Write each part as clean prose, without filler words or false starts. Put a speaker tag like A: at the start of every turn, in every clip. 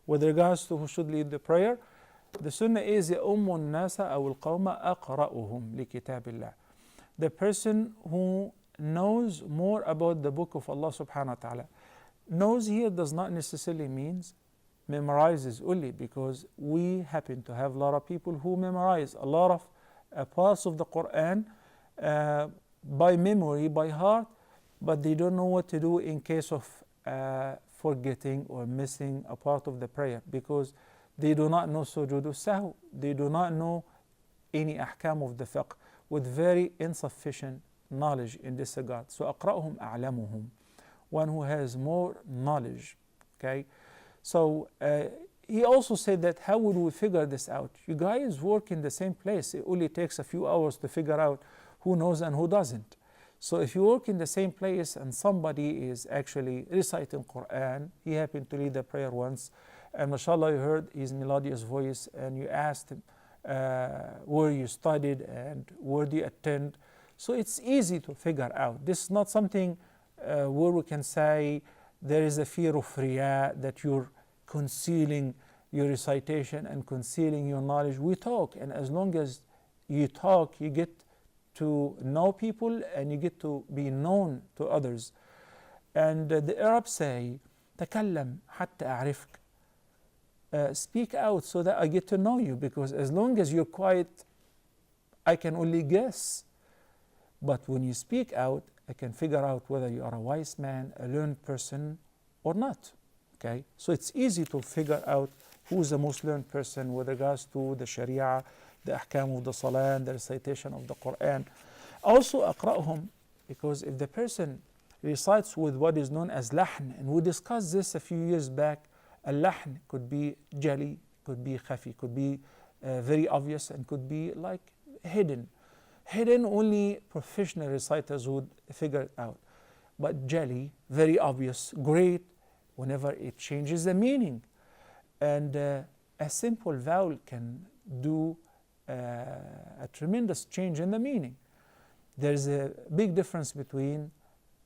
A: with regards to who should lead the prayer, the sunnah is يَأُمُّ النَّاسَ أَوْ الْقَوْمَ أَقْرَأُهُم لِكِتَابِ اللَّهِ. The person who knows more about the book of Allah subhanahu wa ta'ala. Knows here does not necessarily means memorizes only, because we happen to have a lot of people who memorize a lot of parts of the Quran by memory, by heart, but they don't know what to do in case of forgetting or missing a part of the prayer, because they do not know sujood sahw, they do not know any ahkam of the fiqh, with very insufficient knowledge in this regard. So أقرأهم أعلمهم, one who has more knowledge. Okay, so he also said that how would we figure this out? You guys work in the same place. It only takes a few hours to figure out who knows and who doesn't. So if you work in the same place and somebody is actually reciting Quran, he happened to lead the prayer once, and mashallah you heard his melodious voice, and you asked him where you studied and where do you attend. So it's easy to figure out. This is not something where we can say there is a fear of riyah, that you're concealing your recitation and concealing your knowledge. We talk, and as long as you talk, you get to know people and you get to be known to others. And the Arabs say, تكلم حتى أعرفك. Speak out so that I get to know you, because as long as you're quiet, I can only guess. But when you speak out, I can figure out whether you are a wise man, a learned person, or not. Okay, so it's easy to figure out who is the most learned person with regards to the Sharia, the ahkam of the Salah, and the recitation of the Quran. Also, أقرأهم, because if the person recites with what is known as lahn, and we discussed this a few years back, a lahn could be jali, could be khafi, could be very obvious, and could be like hidden. Hidden, only professional reciters would figure it out. But jali, very obvious, great, whenever it changes the meaning. And a simple vowel can do a tremendous change in the meaning. There's a big difference between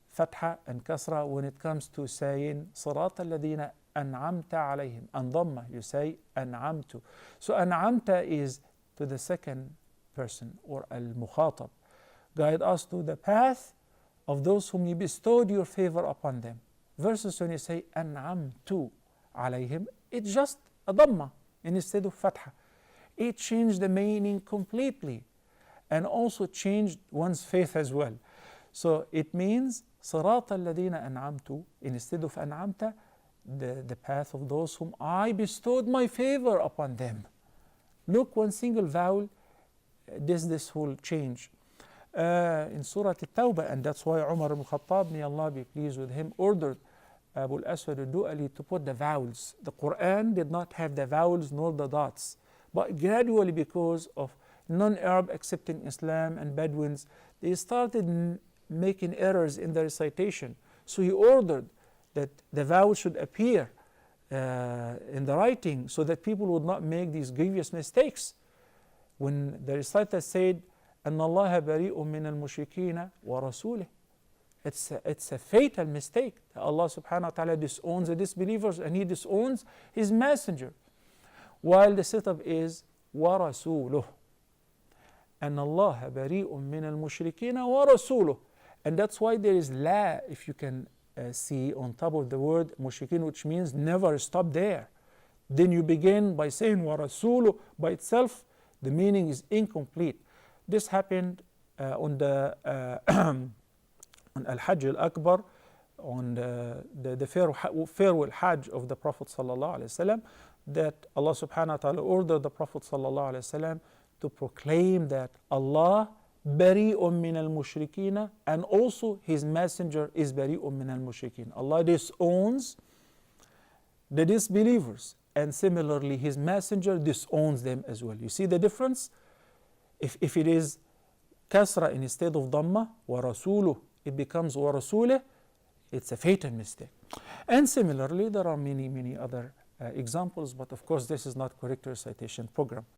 A: fatha and kasra when it comes to saying صراط الذين أنعمت عليهم. And dhamma, you say أنعمت. So أنعمت is to the second person, or al-mukhatab. Guide us to the path of those whom you bestowed your favor upon them. Versus when you say أنعمت عليهم, it's just a dhamma instead of fatha. It changed the meaning completely, and also changed one's faith as well. So it means صراط الذين أنعمت instead of أنعمت, the path of those whom I bestowed my favor upon them. Look, one single vowel does this whole change. In Surah At-Tawbah, and that's why Umar ibn Khattab, may Allah be pleased with him, ordered Abu al-Aswad al-Du'ali to put the vowels. The Quran did not have the vowels nor the dots, but gradually, because of non-Arab accepting Islam and Bedouins, they started making errors in the recitation. So he ordered that the vowel should appear in the writing, so that people would not make these grievous mistakes. When the reciter said, أن الله بريء من المشركين ورسوله, it's a fatal mistake. Allah subhanahu wa ta'ala disowns the disbelievers, and He disowns His messenger. While the setup is ورسوله, أن الله بريء من المشركين ورسوله. And that's why there is la, if you can see on top of the word mushrikeen, which means never stop there. Then you begin by saying ورسوله by itself, the meaning is incomplete. This happened on the on Al-Hajj Al-Akbar, on the farewell Hajj of the Prophet sallallahu alaihi wasallam, that Allah subhanahu wa ta'ala ordered the Prophet sallallahu alaihi wasallam to proclaim that Allah bari'un min al-mushrikeen, and also His messenger is bari'un min al-mushrikeen. Allah disowns the disbelievers, and similarly His messenger disowns them as well. You see the difference? If it is kasra instead of dhamma, wa rasuluh, it becomes wa rasulih, it's a fatal mistake. And similarly, there are many other examples, but of course this is not correct recitation program.